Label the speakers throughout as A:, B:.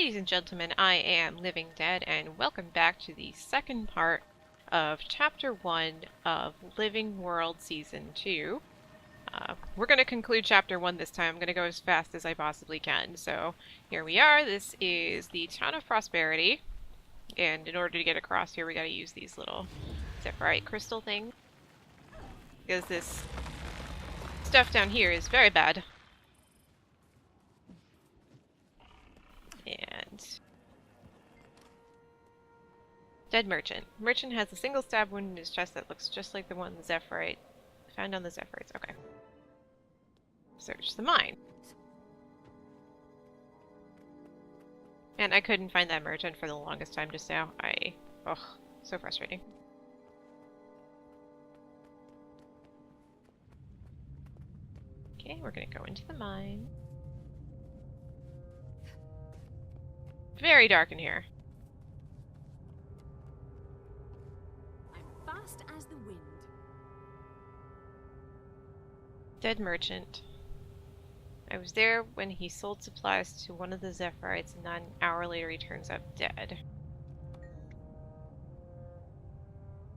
A: Ladies and gentlemen, I am Living Dead, and welcome back to the second part of Chapter 1 of Living World Season 2. We're going to conclude Chapter 1 this time. I'm going to go as fast as I possibly can. So, here we are. This is the Town of Prosperity. And in order to get across here, we got to use these little Zephyrite crystal things. Because this stuff down here is very bad. And dead merchant. Merchant has a single stab wound in his chest that looks just like the one the Zephyrite found on the Zephyrites. Okay. Search the mine. And I couldn't find that merchant for the longest time just now. Ugh, so frustrating. Okay, we're gonna go into the mine. Very dark in here.
B: I'm fast as the wind.
A: Dead merchant. I was there when he sold supplies to one of the Zephyrites, and an hour later he turns up dead.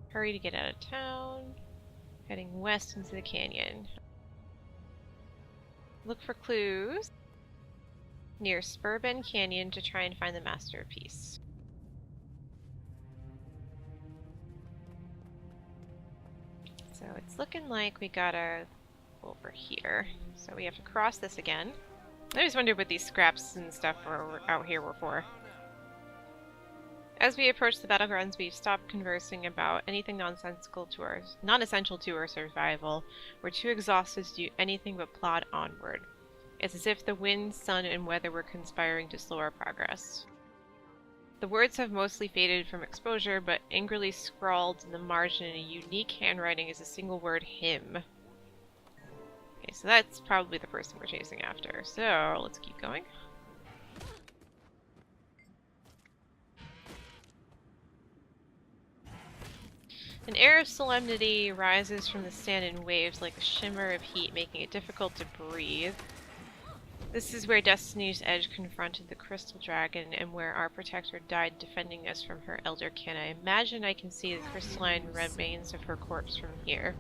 A: Hurry to get out of town. Heading west into the canyon. Look for clues near Spur Bend Canyon to try and find the masterpiece. So it's looking like we gotta go over here. So we have to cross this again. I always wondered what these scraps and stuff were out here were for. As we approach the battlegrounds, we've stopped conversing about anything non-essential to our survival. We're too exhausted to do anything but plod onward. It's as if the wind, sun, and weather were conspiring to slow our progress. The words have mostly faded from exposure, but angrily scrawled in the margin in a unique handwriting is a single word, him. Okay, so that's probably the person we're chasing after. So, let's keep going. An air of solemnity rises from the sand in waves like a shimmer of heat, making it difficult to breathe. This is where Destiny's Edge confronted the Crystal Dragon, and where our protector died defending us from her elder kin. I imagine I can see the crystalline remains of her corpse from here.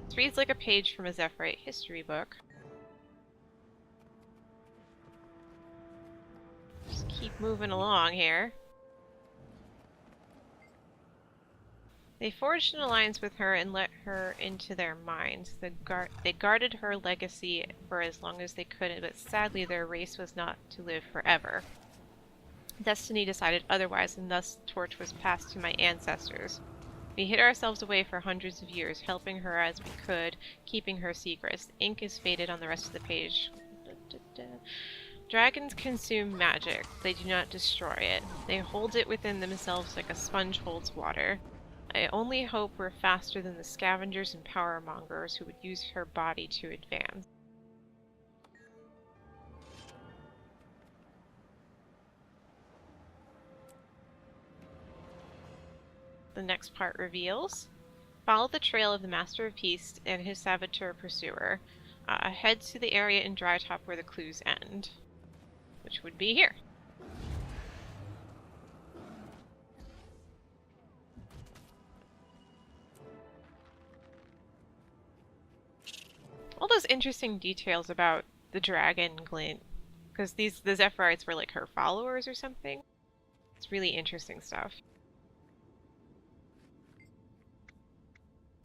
A: This reads like a page from a Zephyrite history book. Just keep moving along here. They forged an alliance with her and let her into their minds. They guarded her legacy for as long as they could, but sadly their race was not to live forever. Destiny decided otherwise, and thus the torch was passed to my ancestors. We hid ourselves away for hundreds of years, helping her as we could, keeping her secrets. The ink is faded on the rest of the page. Dragons consume magic. They do not destroy it. They hold it within themselves like a sponge holds water. I only hope we're faster than the scavengers and power mongers who would use her body to advance. The next part reveals. Follow the trail of the Master of Peace and his saboteur pursuer. Head to the area in Drytop where the clues end. Which would be here. All those interesting details about the dragon glint, because the Zephyrites were like her followers or something. It's really interesting stuff.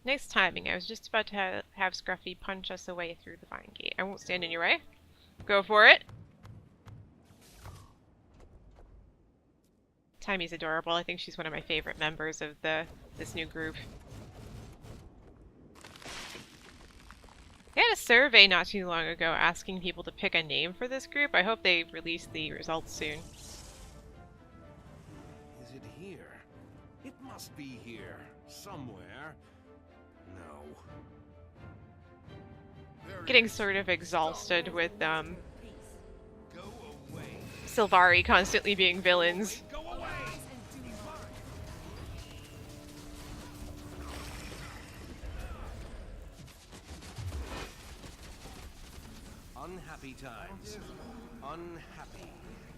A: Nice timing. I was just about to have Scruffy punch us away through the vine gate. I won't stand in your way. Go for it. Tammy's adorable. I think she's one of my favorite members of this new group. They had a survey not too long ago asking people to pick a name for this group. I hope they release the results soon.
C: Is it here? It must be here. Somewhere. No.
A: Getting sort of exhausted with Sylvari constantly being villains.
C: Unhappy times. Unhappy.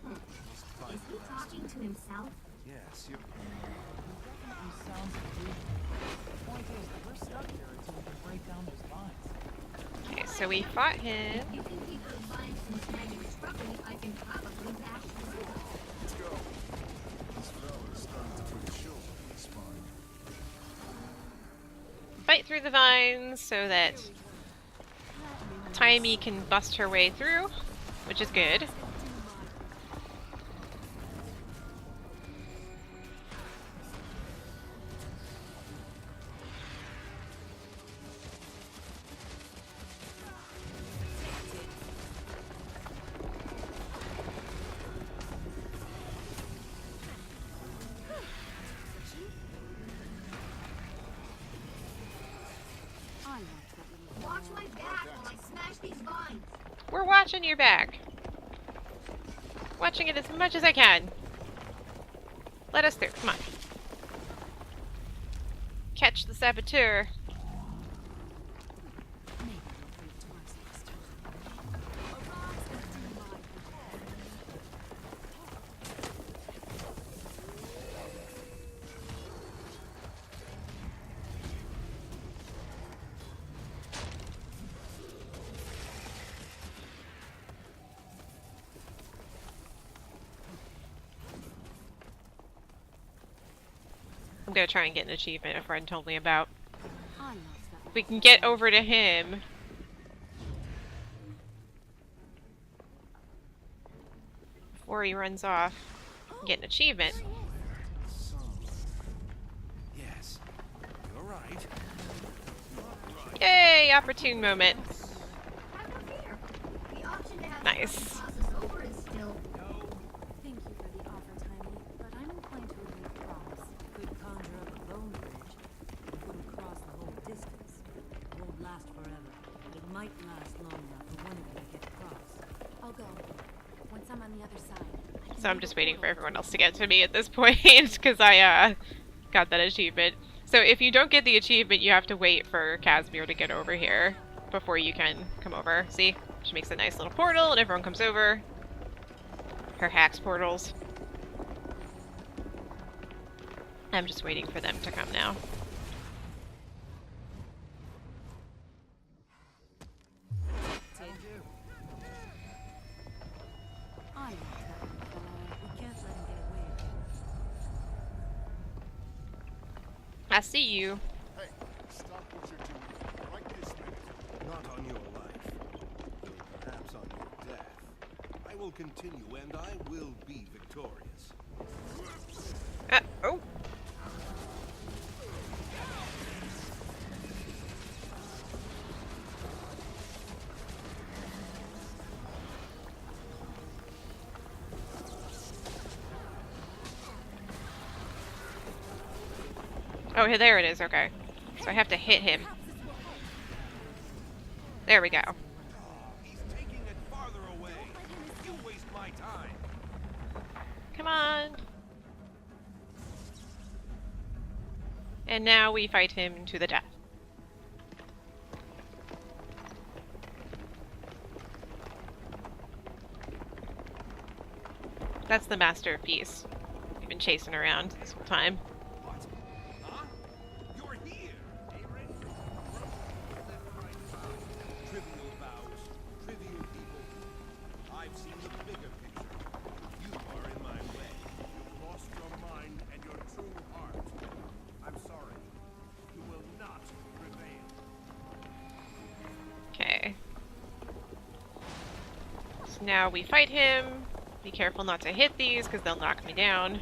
C: Is
B: he talking to himself?
C: Yes, you.
D: Definitely sounds like the point is, we're stuck here until we can break down those lines.
A: Okay, so we fought him.
B: You can keep those lines from snagging scruffy. I can probably bash through them.
C: Let's go. This fella's starting to put children in his mind.
A: Fight through the vines so that Taimi can bust her way through, which is good.
B: Watch my back while I smash these vines.
A: We're watching your back. Watching it as much as I can. Let us through. Come on. Catch the saboteur. I'm gonna try and get an achievement a friend told me about. If we can get over to him. Before he runs off, get an achievement.
C: Somewhere. Yes. You're right.
A: Yay! Opportune moment.
B: Have no fear. The option to have
A: Nice.
B: the process over is still.
E: Thank you for the offer, Tiny, but I'm inclined to agree with Ross. Could conjure up a bone bridge. It wouldn't cross the whole distance. It won't last forever, but it might last long enough for one of you to get across.
B: I'll go. Once I'm on the other side. I can
A: So I'm
B: leave
A: just
B: the
A: waiting for
B: portal.
A: everyone else to get to me at this point, because I got that achievement. So if you don't get the achievement, you have to wait for Casimir to get over here before you can come over. See? She makes a nice little portal and everyone comes over. Her hacks portals. I'm just waiting for them to come now.
E: I like that one, fella. We can't let him get away again.
A: I see you.
C: Hey, stop what you're doing. Right this minute. Not on your life. Though perhaps on your death. I will continue and I will be victorious.
A: Oh. Oh, there it is. Okay. So I have to hit him. There we go.
C: He's taking it farther away. You waste my time.
A: Come on. And now we fight him to the death. That's the master of peace. We've been chasing around this whole time.
C: What? Huh? You're here. Trivial vows, trivial people. I've seen the bigger picture. You are in my way. You've lost your mind and your true heart. I'm sorry. You will not prevail.
A: Okay. So now we fight him. Be careful not to hit these because they'll knock me down.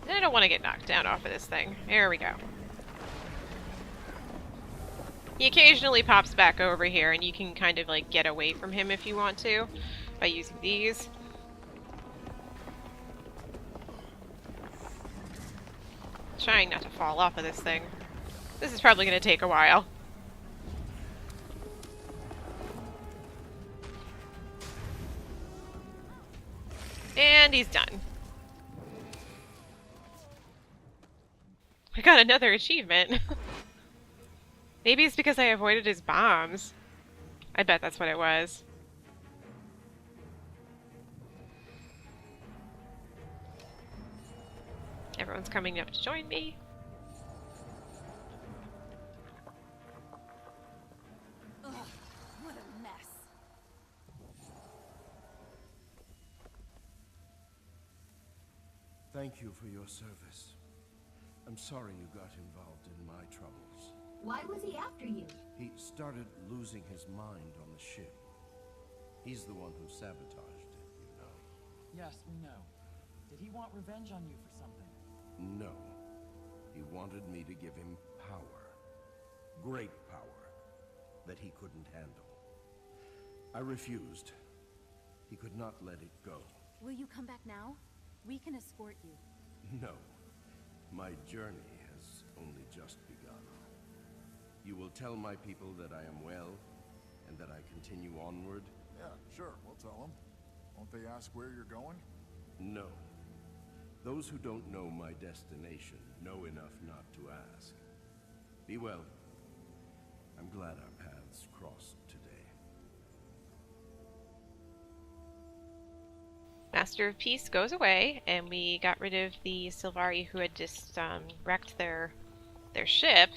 A: I don't want to get knocked down off of this thing. There we go. He occasionally pops back over here and you can kind of like get away from him if you want to by using these. Trying not to fall off of this thing. This is probably going to take a while. And he's done. I got another achievement. Maybe it's because I avoided his bombs. I bet that's what it was. Everyone's coming up to join me.
E: Ugh, what a mess.
C: Thank you for your service. I'm sorry you got involved in my troubles.
B: Why was he after you?
C: He started losing his mind on the ship. He's the one who sabotaged it, you know.
D: Yes, we know. Did he want revenge on you for something?
C: No. He wanted me to give him power. Great power. That he couldn't handle. I refused. He could not let it go.
E: Will you come back now? We can escort you.
C: No. My journey has only just begun. You will tell my people that I am well, and that I continue onward?
F: Yeah, sure, we'll tell them. Won't they ask where you're going?
C: No. Those who don't know my destination know enough not to ask. Be well. I'm glad our paths crossed today.
A: Master of Peace goes away, and we got rid of the Sylvari who had just wrecked their ship.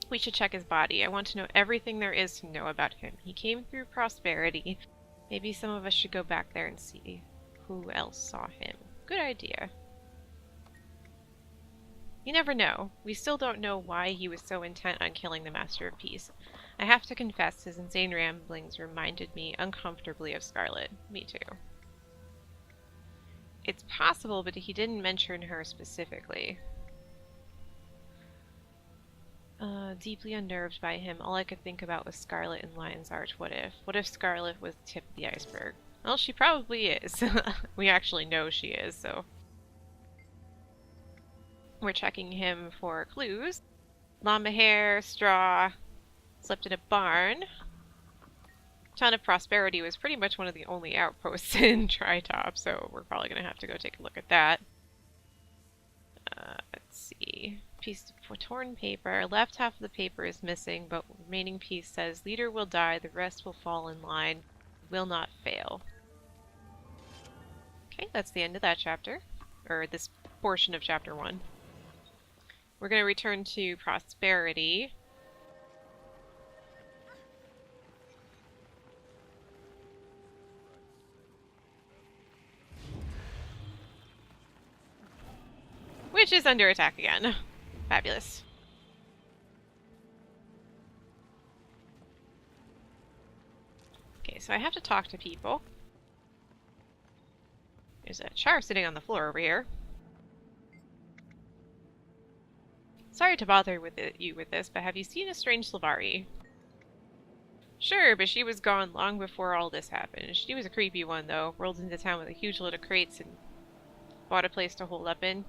A: We should check his body. I want to know everything there is to know about him. He came through prosperity. Maybe some of us should go back there and see who else saw him. Good idea. You never know. We still don't know why he was so intent on killing the Master of Peace. I have to confess, his insane ramblings reminded me uncomfortably of Scarlet. Me too. It's possible, but he didn't mention her specifically. Deeply unnerved by him, all I could think about was Scarlet and Lion's Arch. What if? What if Scarlet was the tip of the iceberg? Well, she probably is. We actually know she is, so... We're checking him for clues. Llama hair, straw, slept in a barn. Town of Prosperity was pretty much one of the only outposts in Tri-Top, so we're probably going to have to go take a look at that. Let's see. Piece of torn paper. Left half of the paper is missing, but remaining piece says, leader will die, the rest will fall in line, will not fail. Okay, that's the end of that chapter. Or this portion of chapter 1. We're going to return to Prosperity. Which is under attack again. Fabulous. Okay, so I have to talk to people. There's a char sitting on the floor over here. Sorry to bother you with this, but have you seen a strange Sylvari? Sure, but she was gone long before all this happened. She was a creepy one, though. Rolled into town with a huge load of crates and bought a place to hold up in.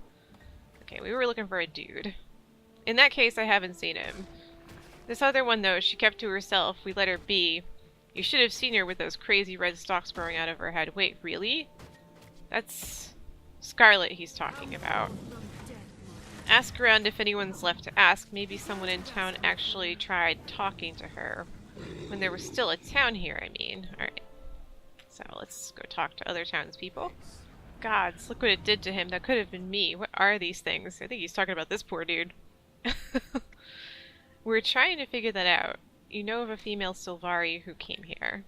A: Okay, we were looking for a dude. In that case, I haven't seen him. This other one, though, she kept to herself. We let her be. You should have seen her with those crazy red stalks growing out of her head. Wait, really? That's Scarlet he's talking about. Ask around if anyone's left to ask. Maybe someone in town actually tried talking to her. When there was still a town here, I mean. Alright. So let's go talk to other townspeople. Gods, look what it did to him. That could have been me. What are these things? I think he's talking about this poor dude. We're trying to figure that out. You know of a female Sylvari who came here.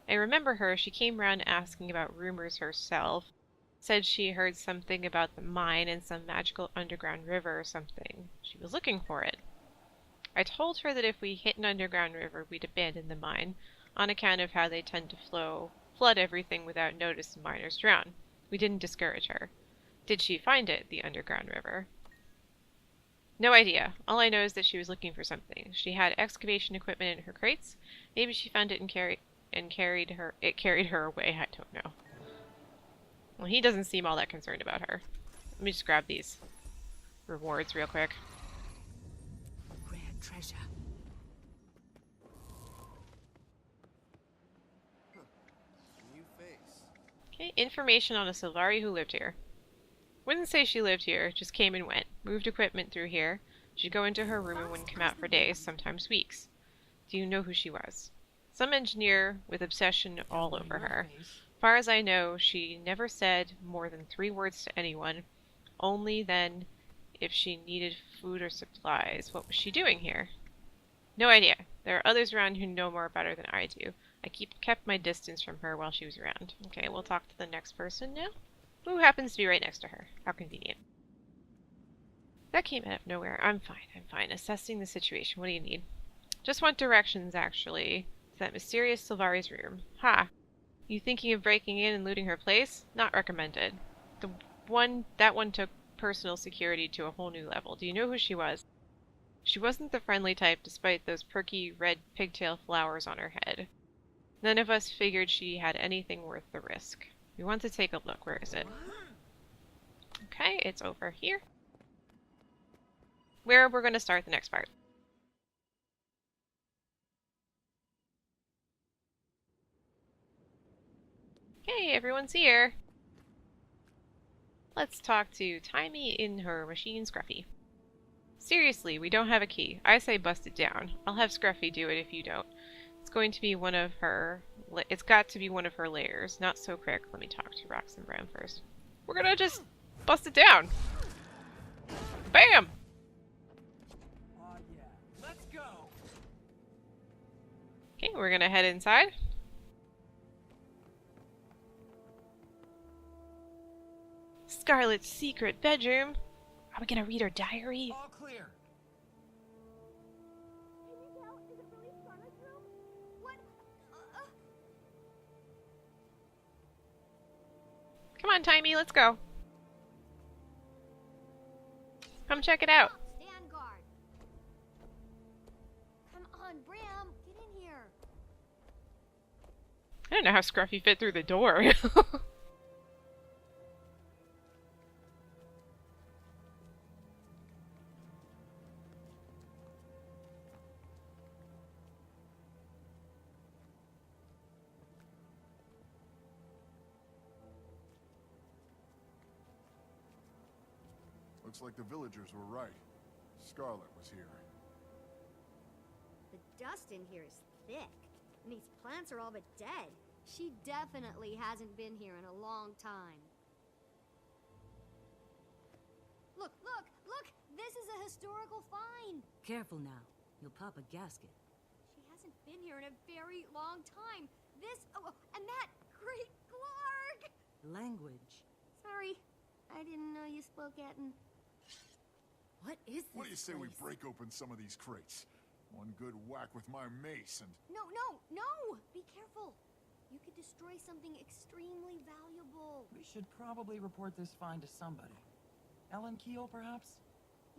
A: I remember her. She came around asking about rumors herself. Said she heard something about the mine and some magical underground river or something. She was looking for it. I told her that if we hit an underground river, we'd abandon the mine, on account of how they tend to flood everything without notice and miners drown. We didn't discourage her. Did she find it, the underground river? No idea. All I know is that she was looking for something. She had excavation equipment in her crates. Maybe she found it and carried her away. I don't know. Well, he doesn't seem all that concerned about her. Let me just grab these rewards real quick.
E: Rare treasure.
F: New face.
A: Okay, information on a Sylvari who lived here. When didn't say she lived here, just came and went. Moved equipment through here. She'd go into her room and wouldn't come out for days, sometimes weeks. Do you know who she was? Some engineer with obsession all over her. Far as I know, she never said more than 3 words to anyone, only then if she needed food or supplies. What was she doing here? No idea. There are others around who know more about her than I do. I kept my distance from her while she was around. Okay, we'll talk to the next person now. Who happens to be right next to her? How convenient. That came out of nowhere. I'm fine. Assessing the situation. What do you need? Just want directions, actually, to that mysterious Silvari's room. Ha! You thinking of breaking in and looting her place? Not recommended. That one took personal security to a whole new level. Do you know who she was? She wasn't the friendly type, despite those perky red pigtail flowers on her head. None of us figured she had anything worth the risk. We want to take a look. Where is it? Okay, it's over here. Where we're going to start the next part. Okay, everyone's here. Let's talk to Timey in her machine, Scruffy. Seriously, we don't have a key. I say bust it down. I'll have Scruffy do it if you don't. It's going to be one of her... It's got to be one of her layers. Not so quick. Let me talk to Rox and Bram first. We're gonna just bust it down. Bam!
D: Yeah. Let's go.
A: Okay, we're gonna head inside. Scarlet's secret bedroom. Are we gonna read her diary?
D: All clear.
B: Can you tell? Is it really Scarlett's room? What?
A: Come on, Timey, let's go. Come check it out.
B: Stand guard. Come on, Bram. Get in here.
A: I don't know how Scruffy fit through the door.
F: Looks like the villagers were right. Scarlet was here.
B: The dust in here is thick, and these plants are all but dead. She definitely hasn't been here in a long time. Look! This is a historical find!
E: Careful now. You'll pop a gasket.
B: She hasn't been here in a very long time. And that! Great Clark!
E: Language.
B: Sorry, I didn't know you spoke Eton.
E: What is this
F: What do you say we
E: place?
F: break open some of these crates? One good whack with my mace and...
B: No! Be careful. You could destroy something extremely valuable.
D: We should probably report this find to somebody. Ellen Keel, perhaps?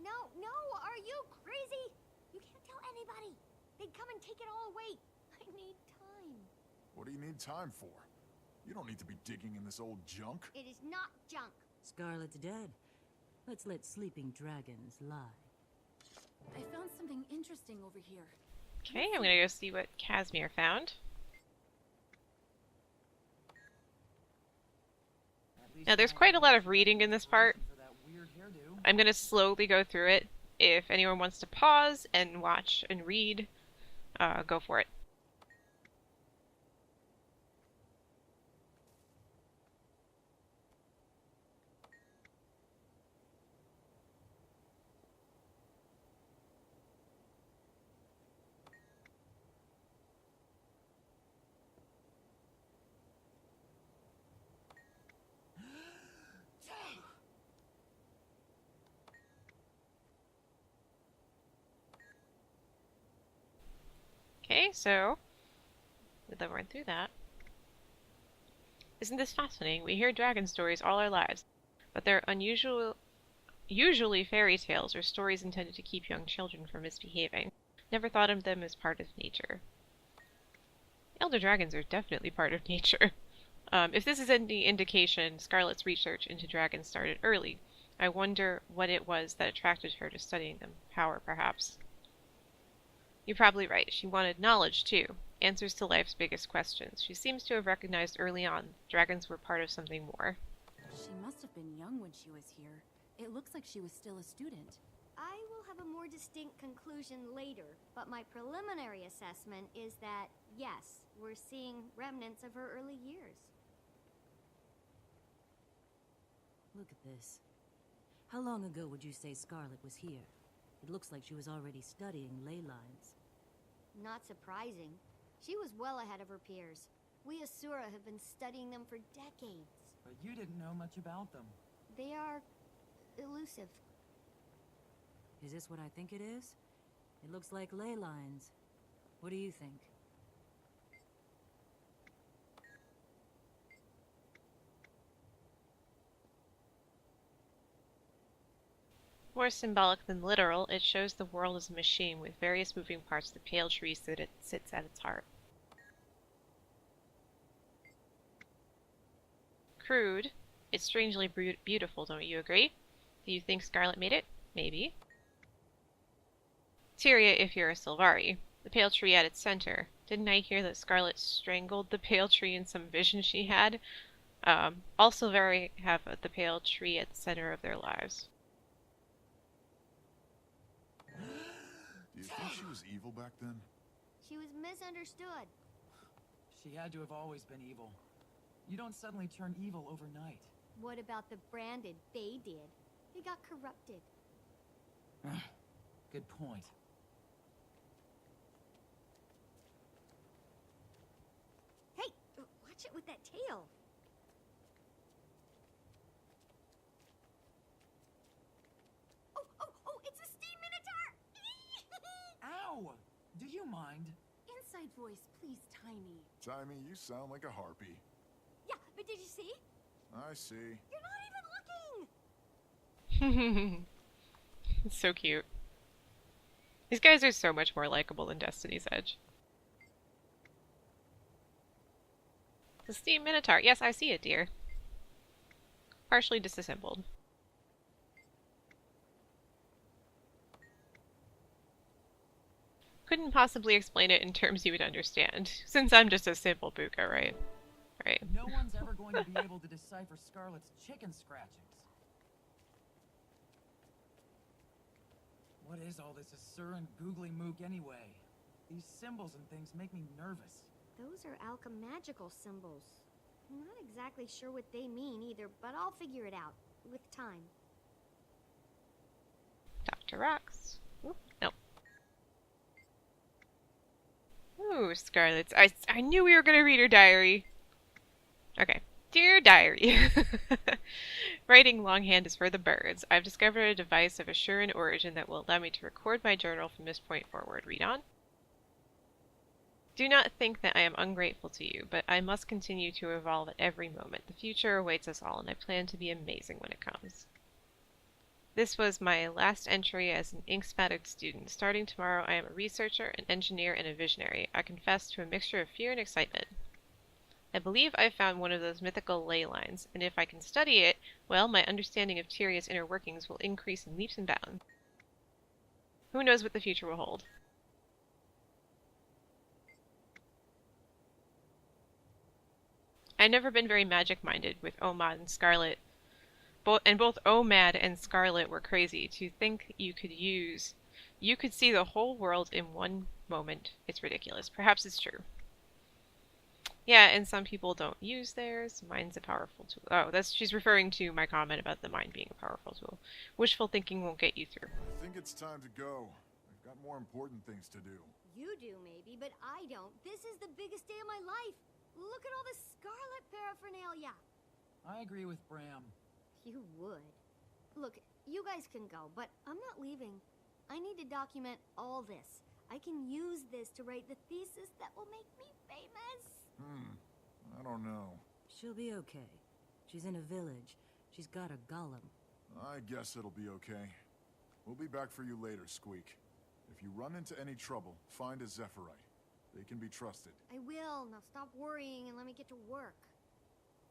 B: No, are you crazy? You can't tell anybody. They'd come and take it all away. I need time.
F: What do you need time for? You don't need to be digging in this old junk.
B: It is not junk.
E: Scarlet's dead. Let's let sleeping dragons lie.
G: I found something interesting over here.
A: Okay, I'm gonna go see what Casimir found. Now, there's quite a lot of reading in this part.
D: For that weird hairdo.
A: I'm gonna slowly go through it. If anyone wants to pause and watch and read, go for it. Okay, so then run through that. Isn't this fascinating? We hear dragon stories all our lives, but they're usually fairy tales or stories intended to keep young children from misbehaving. Never thought of them as part of nature. Elder dragons are definitely part of nature. If this is any indication, Scarlet's research into dragons started early. I wonder what it was that attracted her to studying them. Power, perhaps. You're probably right. She wanted knowledge, too. Answers to life's biggest questions. She seems to have recognized early on dragons were part of something more.
G: She must have been young when she was here. It looks like she was still a student.
B: I will have a more distinct conclusion later, but my preliminary assessment is that, yes, we're seeing remnants of her early years.
E: Look at this. How long ago would you say Scarlet was here? It looks like she was already studying ley lines.
B: Not surprising. She was well ahead of her peers. We Asura have been studying them for decades.
D: But you didn't know much about them.
B: They are elusive.
E: Is this what I think it is? It looks like ley lines. What do you think?
A: More symbolic than literal, it shows the world as a machine with various moving parts, the pale tree that it sits at its heart. Crude, it's strangely beautiful, don't you agree? Do you think Scarlet made it? Maybe. Tyria, if you're a Sylvari. The pale tree at its center. Didn't I hear that Scarlet strangled the pale tree in some vision she had? All Sylvari have the pale tree at the center of their lives.
F: Do you think she was evil back then?
B: She was misunderstood.
D: She had to have always been evil. You don't suddenly turn evil overnight.
B: What about the branded they did? They got corrupted.
D: Good point.
B: Hey, watch it with that tail. Oh, it's a steam minotaur!
D: Ow! Do you mind?
G: Inside voice, please, Tiny.
F: Timey, you sound like a harpy.
B: Yeah, but did you see?
F: I see.
B: You're not even looking!
A: It's so cute. These guys are so much more likable than Destiny's Edge. The steam minotaur. Yes, I see it, dear. Partially disassembled. Couldn't possibly explain it in terms you would understand, since I'm just a simple buka, right? Right.
D: No one's ever going to be able to decipher Scarlet's chicken scratchings. What is all this Asuran googly mook anyway? These symbols and things make me nervous.
B: Those are alchemagical symbols. I'm not exactly sure what they mean either, but I'll figure it out with time.
A: Dr. Rocks. Oop, nope. Ooh, Scarlet's. I knew we were going to read her diary. Okay. Dear Diary. Writing longhand is for the birds. I've discovered a device of Asuran origin that will allow me to record my journal from this point forward. Read on. Do not think that I am ungrateful to you, but I must continue to evolve at every moment. The future awaits us all, and I plan to be amazing when it comes. This was my last entry as an ink-spattered student. Starting tomorrow, I am a researcher, an engineer, and a visionary. I confess to a mixture of fear and excitement. I believe I've found one of those mythical ley lines, and if I can study it, well, my understanding of Tyria's inner workings will increase in leaps and bounds. Who knows what the future will hold? I've never been very magic-minded with Omad and Scarlet. Both Omad and Scarlet were crazy. To think you could see the whole world in one moment. It's ridiculous. Perhaps it's true. Yeah, and some people don't use theirs. Mind's a powerful tool. Oh, she's referring to my comment about the mind being a powerful tool. Wishful thinking won't get you through.
F: I think it's time to go. I've got more important things to do.
B: You do, maybe, but I don't. This is the biggest day of my life. Look at all this Scarlet paraphernalia.
D: I agree with Bram.
B: You would. Look, you guys can go, but I'm not leaving. I need to document all this. I can use this to write the thesis that will make me famous.
F: I don't know.
E: She'll be okay. She's in a village. She's got a golem.
F: I guess it'll be okay. We'll be back for you later, Squeak. If you run into any trouble, find a Zephyrite. They can be trusted.
B: I will. Now stop worrying and let me get to work.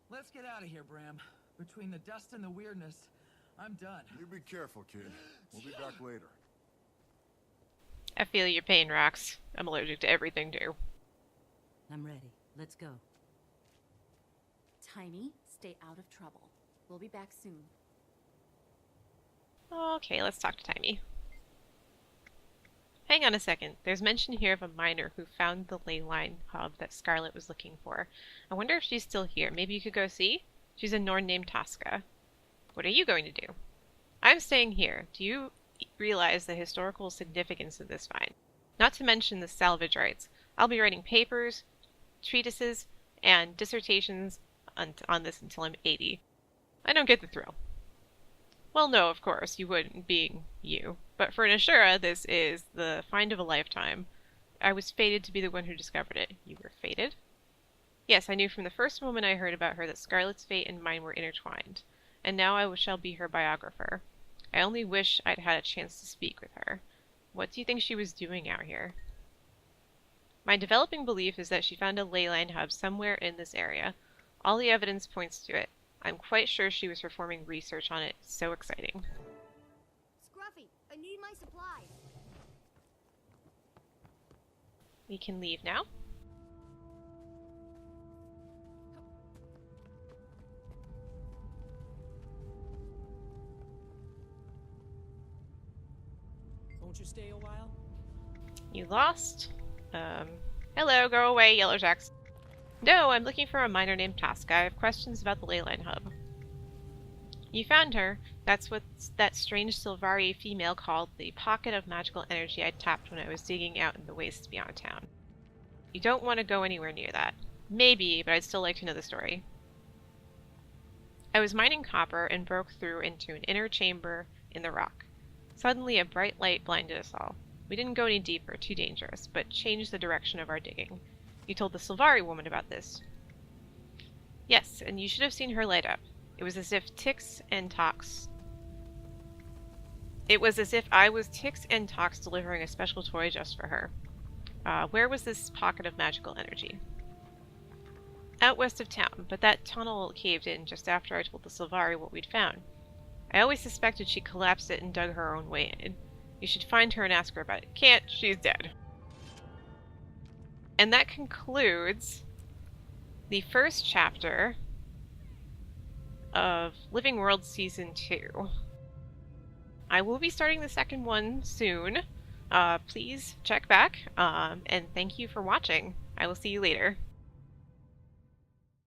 D: Let's get out of here, Bram. Between the dust and the weirdness, I'm done.
F: You be careful, kid. We'll be back later.
A: I feel your pain, Rox. I'm allergic to everything, too.
E: I'm ready. Let's go.
G: Tiny, stay out of trouble. We'll be back soon.
A: Okay, let's talk to Timey. Hang on a second. There's mention here of a miner who found the ley line hub that Scarlet was looking for. I wonder if she's still here. Maybe you could go see? She's a Norn named Tosca. What are you going to do? I'm staying here. Do you realize the historical significance of this find? Not to mention the salvage rights. I'll be writing papers, treatises, and dissertations on this until I'm 80. I don't get the thrill. Well, no, of course, you wouldn't, being you. But for an Ashura, this is the find of a lifetime. I was fated to be the one who discovered it. You were fated? Yes, I knew from the first moment I heard about her that Scarlet's fate and mine were intertwined. And now I shall be her biographer. I only wish I'd had a chance to speak with her. What do you think she was doing out here? My developing belief is that she found a ley line hub somewhere in this area. All the evidence points to it. I'm quite sure she was performing research on it. So exciting.
B: Scruffy, I need my supplies.
A: We can leave now.
D: Won't you stay a while?
A: You lost? Hello, go away, Yellowjacks. No, I'm looking for a miner named Tosca. I have questions about the leyline hub. You found her. That's what that strange Sylvari female called the pocket of magical energy I tapped when I was digging out in the wastes beyond town. You don't want to go anywhere near that. Maybe, but I'd still like to know the story. I was mining copper and broke through into an inner chamber in the rock. Suddenly, a bright light blinded us all. We didn't go any deeper, too dangerous, but changed the direction of our digging. You told the Sylvari woman about this. Yes, and you should have seen her light up. It was as if Tix and Tox... It was as if I was Tix and Tox delivering a special toy just for her. Where was this pocket of magical energy? Out west of town, but that tunnel caved in just after I told the Sylvari what we'd found. I always suspected she collapsed it and dug her own way in. You should find her and ask her about it. Can't, she's dead. And that concludes the first chapter of Living World Season 2. I will be starting the second one soon. Please check back, and thank you for watching. I will see you later.